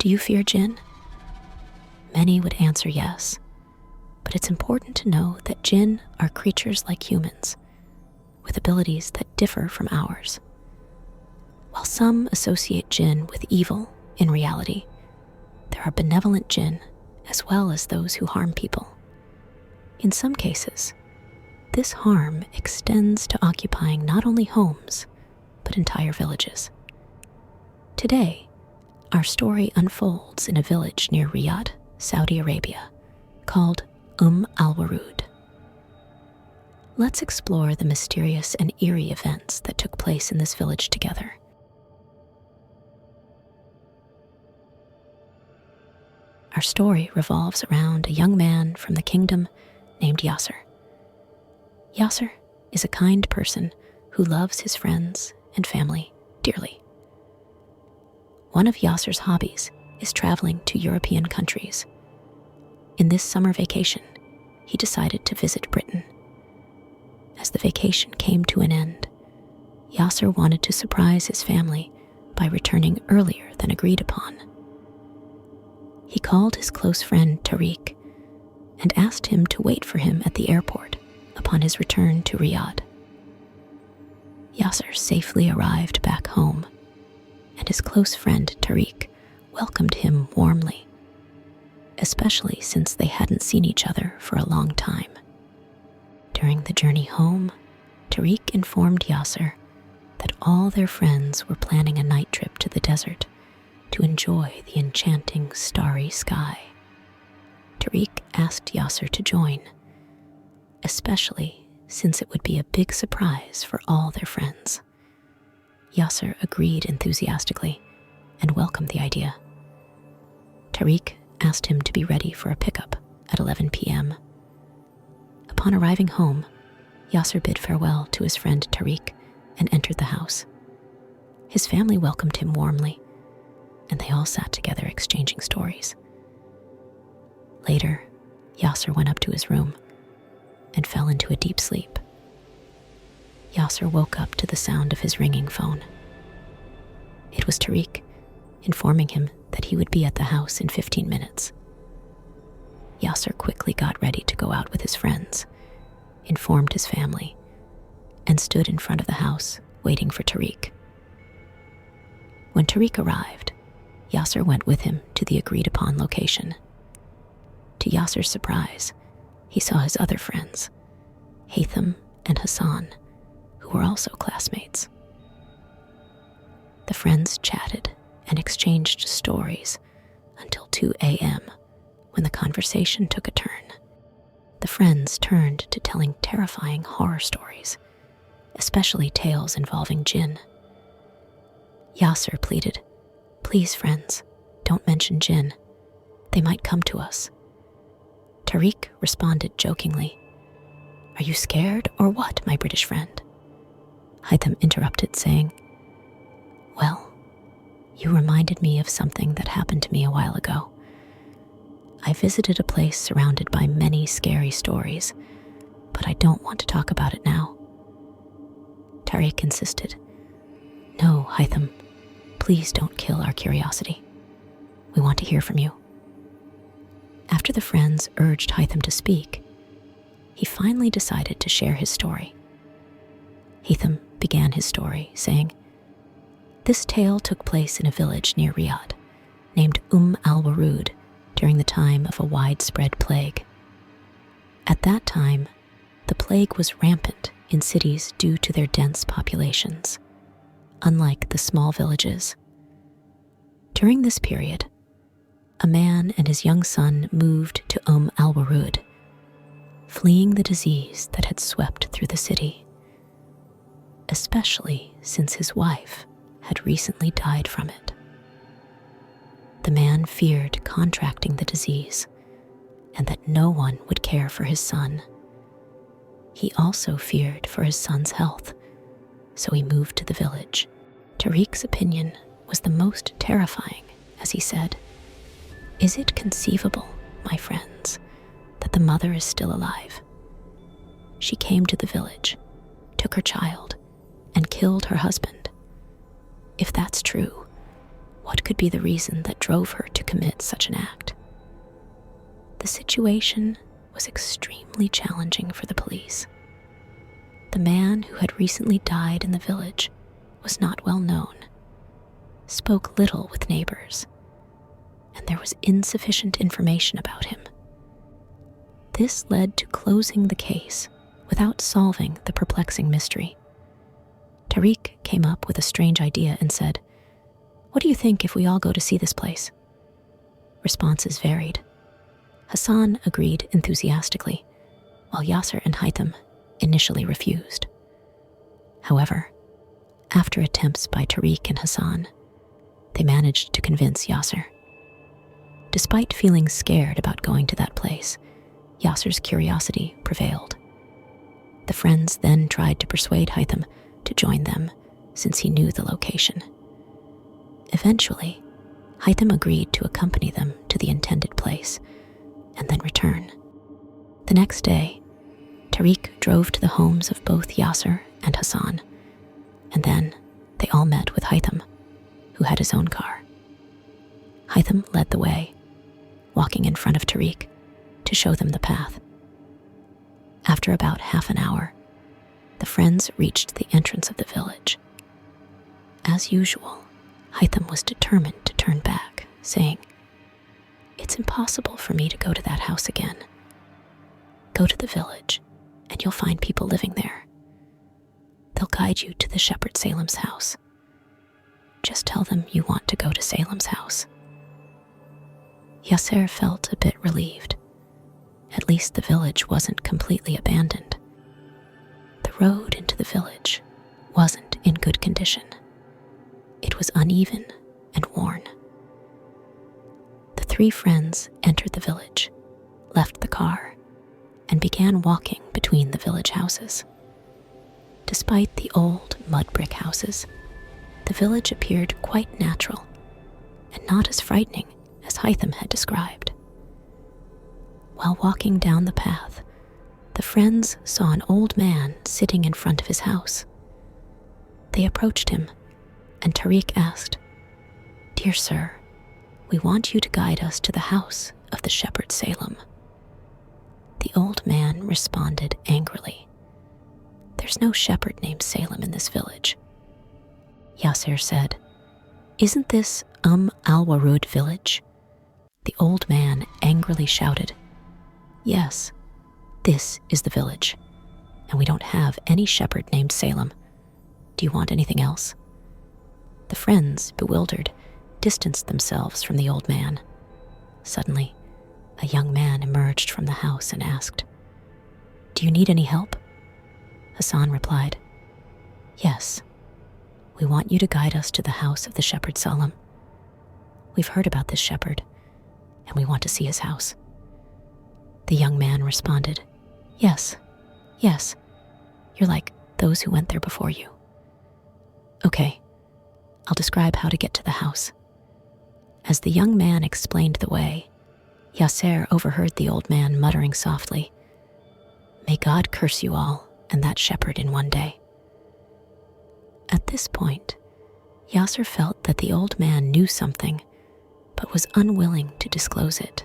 Do you fear jinn? Many would answer yes, but it's important to know that jinn are creatures like humans, with abilities that differ from ours. While some associate jinn with evil, in reality, there are benevolent jinn as well as those who harm people. In some cases, this harm extends to occupying not only homes, but entire villages. Today, our story unfolds in a village near Riyadh, Saudi Arabia, called Al-Warood. Let's explore the mysterious and eerie events that took place in this village together. Our story revolves around a young man from the kingdom named Yasser. Yasser is a kind person who loves his friends and family dearly. One of Yasser's hobbies is traveling to European countries. In this summer vacation, he decided to visit Britain. As the vacation came to an end, Yasser wanted to surprise his family by returning earlier than agreed upon. He called his close friend Tariq and asked him to wait for him at the airport upon his return to Riyadh. Yasser safely arrived back home, and his close friend Tariq welcomed him warmly, especially since they hadn't seen each other for a long time. During the journey home, Tariq informed Yasser that all their friends were planning a night trip to the desert to enjoy the enchanting starry sky. Tariq asked Yasser to join, especially since it would be a big surprise for all their friends. Yasser agreed enthusiastically and welcomed the idea. Tariq asked him to be ready for a pickup at 11 p.m. Upon arriving home, Yasser bid farewell to his friend Tariq and entered the house. His family welcomed him warmly, and they all sat together exchanging stories. Later, Yasser went up to his room and fell into a deep sleep. Yasser woke up to the sound of his ringing phone. It was Tariq, informing him that he would be at the house in 15 minutes. Yasser quickly got ready to go out with his friends, informed his family, and stood in front of the house waiting for Tariq. When Tariq arrived, Yasser went with him to the agreed-upon location. To Yasser's surprise, he saw his other friends, Heitham and Hassan, who were also classmates. The friends chatted and exchanged stories until 2 a.m., when the conversation took a turn. The friends turned to telling terrifying horror stories, especially tales involving jinn. Yasser pleaded, "Please, friends, don't mention jinn. They might come to us." Tariq responded jokingly, "Are you scared or what, my British friend?" Heitham interrupted, saying, "Well, you reminded me of something that happened to me a while ago. I visited a place surrounded by many scary stories, but I don't want to talk about it now." Tariq insisted, "No, Heitham, please don't kill our curiosity. We want to hear from you." After the friends urged Heitham to speak, he finally decided to share his story. Heitham began his story, saying, "This tale took place in a village near Riyadh, named Al-Warood, during the time of a widespread plague. At that time, the plague was rampant in cities due to their dense populations, unlike the small villages. During this period, a man and his young son moved to Al-Warood, fleeing the disease that had swept through the city, especially since his wife had recently died from it. The man feared contracting the disease and that no one would care for his son. He also feared for his son's health, so he moved to the village. Tariq's opinion was the most terrifying, as he said, "Is it conceivable, my friends, that the mother is still alive? She came to the village, took her child, and killed her husband. If that's true, What could be the reason that drove her to commit such an act? The situation was extremely challenging for the police. The man who had recently died in the village was not well known, spoke little with neighbors, and there was insufficient information about him. This led to closing the case without solving the perplexing mystery. Tariq came up with a strange idea and said, "What do you think if we all go to see this place?" Responses varied. Hassan agreed enthusiastically, while Yasser and Heitham initially refused. However, after attempts by Tariq and Hassan, they managed to convince Yasser. Despite feeling scared about going to that place, Yasser's curiosity prevailed. The friends then tried to persuade Heitham to join them, since he knew the location. Eventually, Heitham agreed to accompany them to the intended place and then return. The next day, Tariq drove to the homes of both Yasser and Hassan, and then they all met with Heitham, who had his own car. Heitham led the way, walking in front of Tariq to show them the path. After about half an hour, the friends reached the entrance of the village. As usual, Heitham was determined to turn back, saying, "It's impossible for me to go to that house again. Go to the village, and you'll find people living there. They'll guide you to the shepherd Salem's house. Just tell them you want to go to Salem's house." Yasser felt a bit relieved. At least the village wasn't completely abandoned. The road into the village wasn't in good condition. It was uneven and worn. The three friends entered the village, left the car, and began walking between the village houses. Despite the old mud brick houses, the village appeared quite natural and not as frightening as Heitham had described. While walking down the path, the friends saw an old man sitting in front of his house. They approached him, and Tariq asked, "Dear sir, we want you to guide us to the house of the shepherd Salem." The old man responded angrily, "There's no shepherd named Salem in this village." Yasser said, "Isn't this Al-Warood village?" The old man angrily shouted, "Yes, this is the village, and we don't have any shepherd named Salem. Do you want anything else?" The friends, bewildered, distanced themselves from the old man. Suddenly, a young man emerged from the house and asked, "Do you need any help?" Hassan replied, "Yes, we want you to guide us to the house of the shepherd Salem. We've heard about this shepherd, and we want to see his house." The young man responded, Yes. You're like those who went there before you." "Okay, I'll describe how to get to the house." As the young man explained the way, Yasser overheard the old man muttering softly, "May God curse you all and that shepherd in one day." At this point, Yasser felt that the old man knew something, but was unwilling to disclose it.